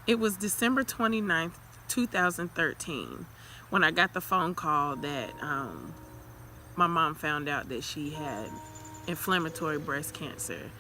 It was December 29th, 2013, when I got the phone call that my mom found out that she had inflammatory breast cancer.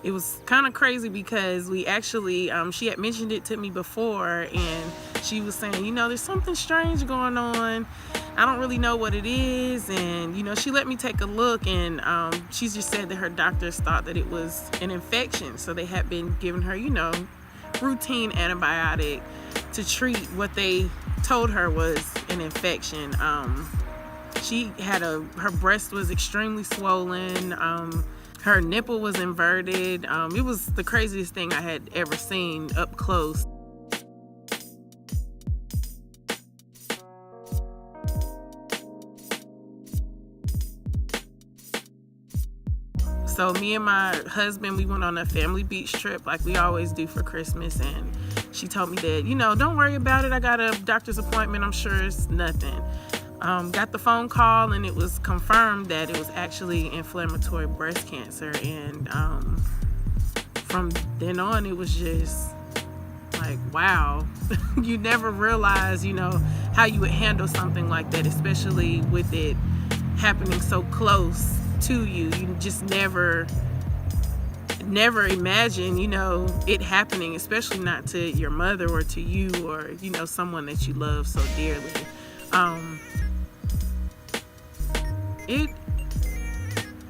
It was kind of crazy because we actually, she had mentioned it to me before, and she was saying, there's something strange going on. I don't really know what it is. And, she let me take a look, and she just said that her doctors thought that it was an infection. So they had been giving her, routine antibiotic to treat what they told her was an infection. She had her breast was extremely swollen. Her nipple was inverted. It was the craziest thing I had ever seen up close. So me and my husband, we went on a family beach trip like we always do for Christmas, and she told me that, don't worry about it. I got a doctor's appointment. I'm sure it's nothing. Got the phone call, and it was confirmed that it was actually inflammatory breast cancer. And from then on, it was just like, wow. You never realize, how you would handle something like that, especially with it happening so close to you. You just never imagine, it happening, especially not to your mother or to you or, someone that you love so dearly.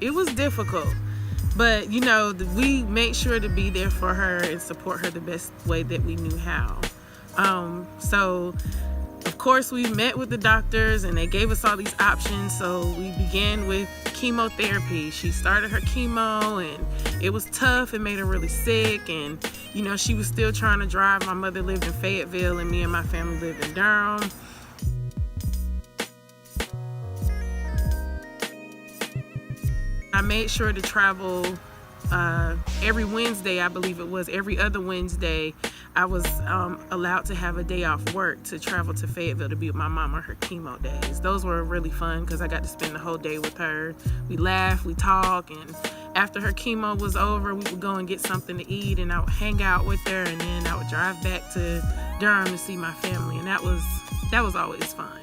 It was difficult, but we made sure to be there for her and support her the best way that we knew how. So of course we met with the doctors, and they gave us all these options. So we began with chemotherapy. She started her chemo, and it was tough. It made her really sick, and she was still trying to drive. My mother lived in Fayetteville, and me and my family lived in Durham. I made sure to travel every Wednesday. I believe it was every other Wednesday. I was allowed to have a day off work to travel to Fayetteville to be with my mom on her chemo days. Those were really fun because I got to spend the whole day with her. We laughed, we talked, and after her chemo was over, we would go and get something to eat, and I would hang out with her, and then I would drive back to Durham to see my family, and that was always fun.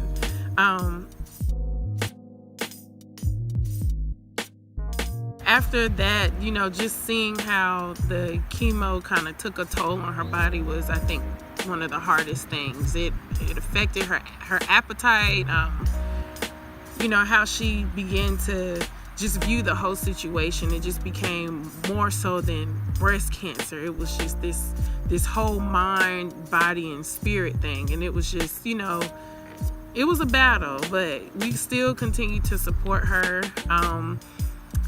After that, just seeing how the chemo kind of took a toll on her body was, I think, one of the hardest things. It affected her appetite, how she began to just view the whole situation. It just became more so than breast cancer. It was just this whole mind, body, and spirit thing. And it was just, it was a battle, but we still continue to support her.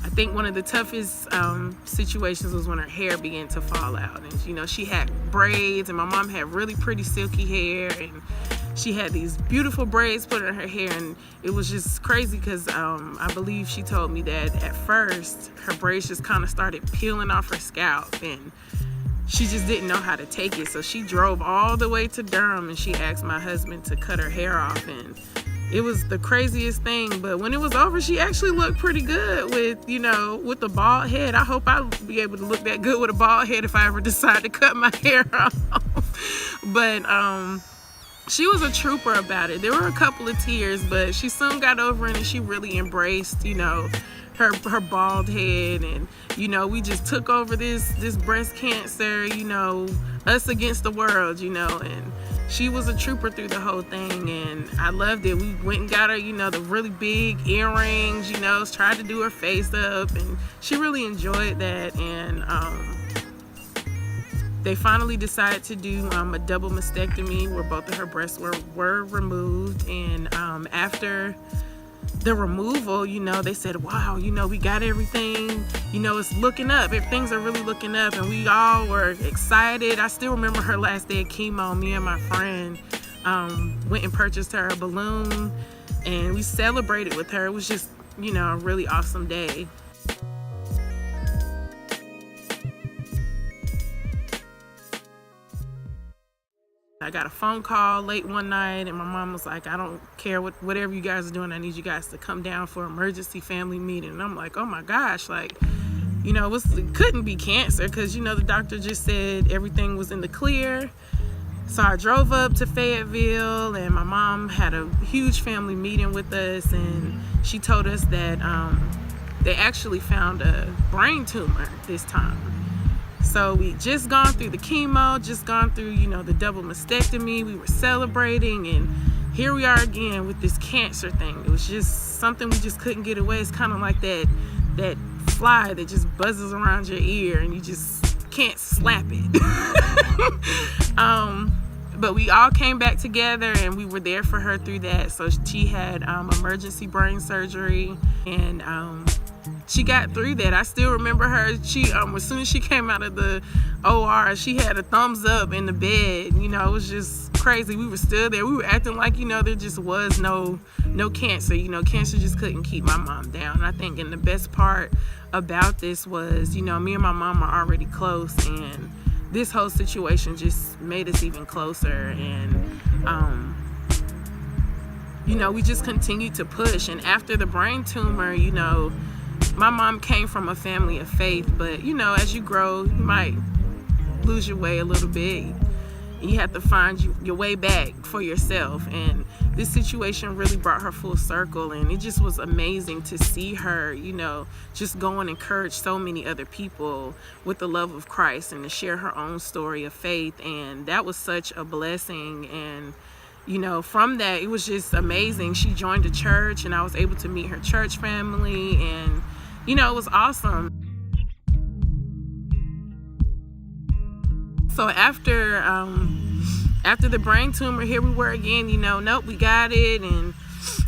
I think one of the toughest situations was when her hair began to fall out, and she had braids, and my mom had really pretty silky hair, and she had these beautiful braids put in her hair, and it was just crazy because I believe she told me that at first her braids just kind of started peeling off her scalp, and she just didn't know how to take it. So she drove all the way to Durham, and she asked my husband to cut her hair off, and it was the craziest thing. But when it was over, she actually looked pretty good with the bald head. I hope I'll be able to look that good with a bald head if I ever decide to cut my hair off. But she was a trooper about it. There were a couple of tears, but she soon got over it, and she really embraced, her bald head. And, we just took over this breast cancer, us against the world, and she was a trooper through the whole thing, and I loved it. We went and got her, the really big earrings, tried to do her face up, and she really enjoyed that. And they finally decided to do a double mastectomy where both of her breasts were removed. And after the removal, they said, wow, we got everything, it's looking up. Things are really looking up, and we all were excited. I still remember her last day of chemo. Me and my friend went and purchased her a balloon, and we celebrated with her. It was just, a really awesome day. I got a phone call late one night, and my mom was like, I don't care whatever you guys are doing, I need you guys to come down for emergency family meeting. And I'm like, oh my gosh, like, you know, it couldn't be cancer, because, you know, the doctor just said everything was in the clear. So I drove up to Fayetteville, and my mom had a huge family meeting with us, and she told us that they actually found a brain tumor this time. So we just gone through the chemo, just gone through, you know, the double mastectomy. We were celebrating, and here we are again with this cancer thing. It was just something we just couldn't get away. It's kind of like that fly that just buzzes around your ear and you just can't slap it. But we all came back together, and we were there for her through that. So she had emergency brain surgery, and she got through that. I still remember her. She as soon as she came out of the OR, she had a thumbs up in the bed. You know, it was just crazy. We were still there. We were acting like, you know, there just was no cancer. You know, cancer just couldn't keep my mom down. And I think, and the best part about this was, you know, me and my mom are already close, and this whole situation just made us even closer. And you know, we just continued to push. And after the brain tumor, you know, my mom came from a family of faith, but, you know, as you grow, you might lose your way a little bit. You have to find your way back for yourself. And this situation really brought her full circle, and it just was amazing to see her, you know, just go and encourage so many other people with the love of Christ, and to share her own story of faith. And that was such a blessing. And, you know, from that, it was just amazing. She joined a church, and I was able to meet her church family, and, you know, it was awesome. So after the brain tumor, here we were again, you know, nope, we got it, and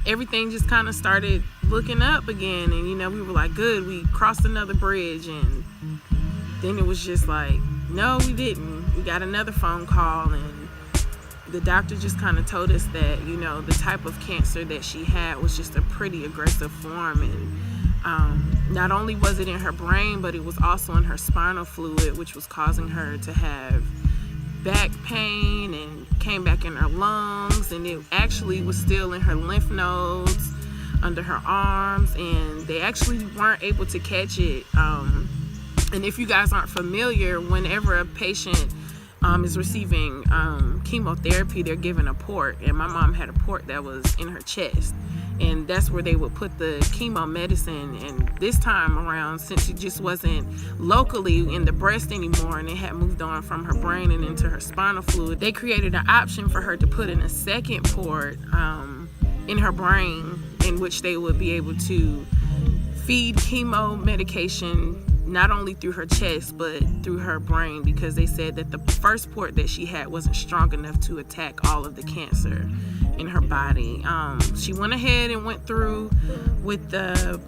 everything just kind of started looking up again. And, you know, we were like, good, we crossed another bridge. And then it was just like, no, we didn't. We got another phone call, and the doctor just kind of told us that, you know, the type of cancer that she had was just a pretty aggressive form. And not only was it in her brain, but it was also in her spinal fluid, which was causing her to have back pain, and came back in her lungs, and it actually was still in her lymph nodes, under her arms, and they actually weren't able to catch it. And if you guys aren't familiar, whenever a patient is receiving chemotherapy, they're given a port, and my mom had a port that was in her chest, and that's where they would put the chemo medicine. And this time around, since it just wasn't locally in the breast anymore, and it had moved on from her brain and into her spinal fluid, they created an option for her to put in a second port in her brain, in which they would be able to feed chemo medication not only through her chest but through her brain, because they said that the first port that she had wasn't strong enough to attack all of the cancer in her body. She went ahead and went through with the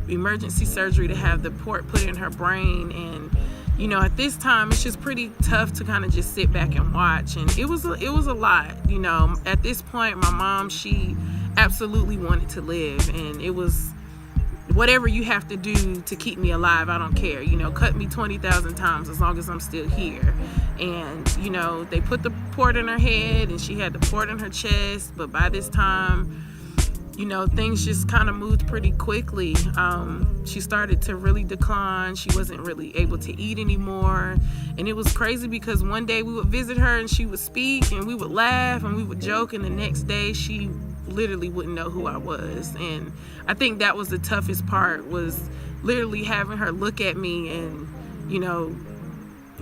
emergency surgery to have the port put in her brain. And, you know, at this time, it's just pretty tough to kind of just sit back and watch. And it was a lot, you know. At this point, my mom, she absolutely wanted to live, and it was, whatever you have to do to keep me alive, I don't care. You know, cut me 20,000 times as long as I'm still here. And, you know, they put the port in her head, and she had the port in her chest. But by this time, you know, things just kind of moved pretty quickly. She started to really decline. She wasn't really able to eat anymore. And it was crazy, because one day we would visit her and she would speak, and we would laugh and we would joke, and the next day she literally wouldn't know who I was. And I think that was the toughest part, was literally having her look at me and, you know,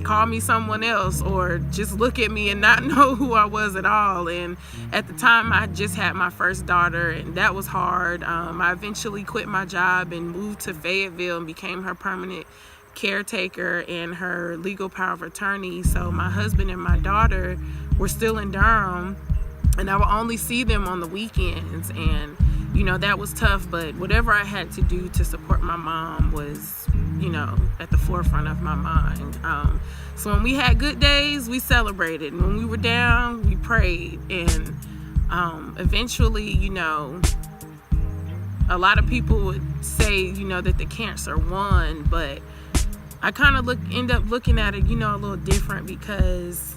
call me someone else, or just look at me and not know who I was at all. And at the time, I just had my first daughter, and that was hard. I eventually quit my job and moved to Fayetteville and became her permanent caretaker and her legal power of attorney. So my husband and my daughter were still in Durham, and I would only see them on the weekends. And, you know, that was tough, but whatever I had to do to support my mom was, you know, at the forefront of my mind. So when we had good days, we celebrated. And when we were down, we prayed. And eventually, you know, a lot of people would say, you know, that the cancer won, but I kind of end up looking at it, you know, a little different, because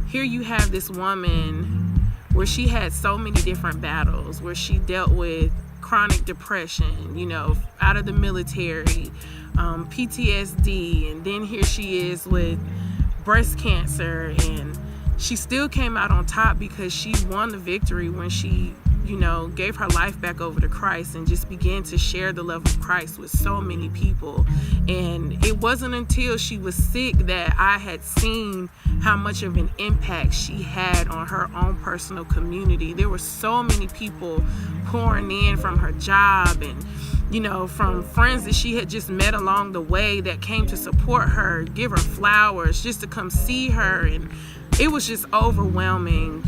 here you have this woman where she had so many different battles, where she dealt with chronic depression, out of the military, PTSD, and then here she is with breast cancer, and she still came out on top because she won the victory when she gave her life back over to Christ and just began to share the love of Christ with so many people. And it wasn't until she was sick that I had seen how much of an impact she had on her own personal community. There were so many people pouring in from her job and from friends that she had just met along the way that came to support her, give her flowers, just to come see her. And it was just overwhelming,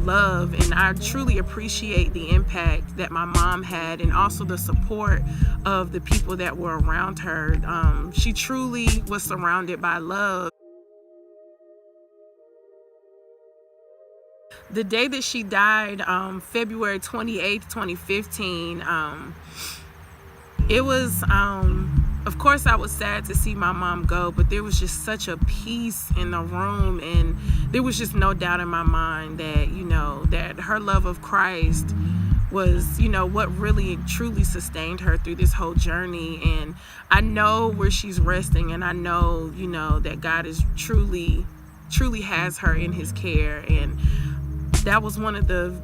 love. And I truly appreciate the impact that my mom had, and also the support of the people that were around her. She truly was surrounded by love. The day that she died, February 28th, 2015, it was, of course I was sad to see my mom go, but there was just such a peace in the room, and there was just no doubt in my mind that, that her love of Christ was, what really truly sustained her through this whole journey. And I know where she's resting, and I know, that God is truly has her in his care. And that was one of the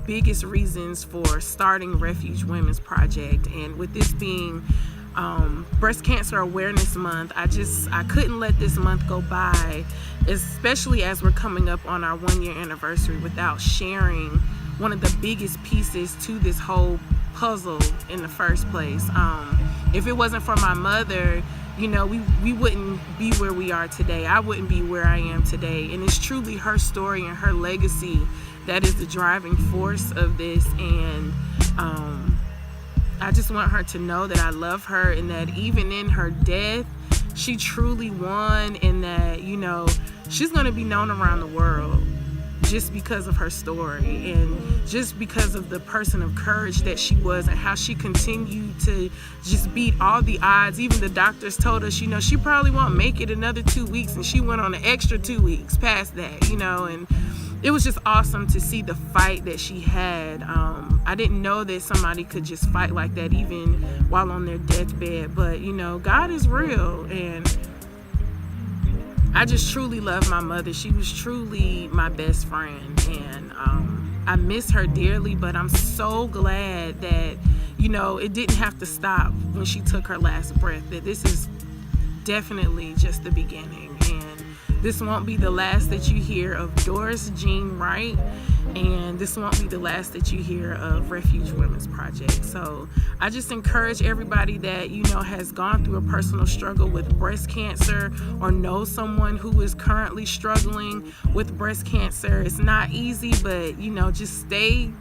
biggest reasons for starting Refuge Women's Project. And with this being Breast Cancer Awareness Month, I couldn't let this month go by, especially as we're coming up on our 1-year anniversary, without sharing one of the biggest pieces to this whole puzzle in the first place. If it wasn't for my mother, we wouldn't be where we are today. I wouldn't be where I am today. And it's truly her story and her legacy that is the driving force of this. And I just want her to know that I love her, and that even in her death, she truly won, and that, she's going to be known around the world just because of her story, and just because of the person of courage that she was, and how she continued to just beat all the odds. Even the doctors told us, she probably won't make it another 2 weeks, and she went on an extra 2 weeks past that, and it was just awesome to see the fight that she had. I didn't know that somebody could just fight like that even while on their deathbed, but God is real. And I just truly love my mother. She was truly my best friend, and I miss her dearly, but I'm so glad that it didn't have to stop when she took her last breath, that this is definitely just the beginning. And this won't be the last that you hear of Doris Jean Wright, and this won't be the last that you hear of Refuge Women's Project. So I just encourage everybody that has gone through a personal struggle with breast cancer, or knows someone who is currently struggling with breast cancer. It's not easy, but just stay,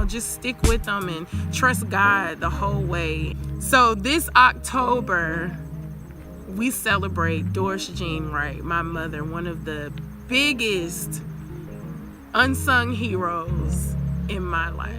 just stick with them and trust God the whole way. So this October, we celebrate Doris Jean Wright, my mother, one of the biggest unsung heroes in my life.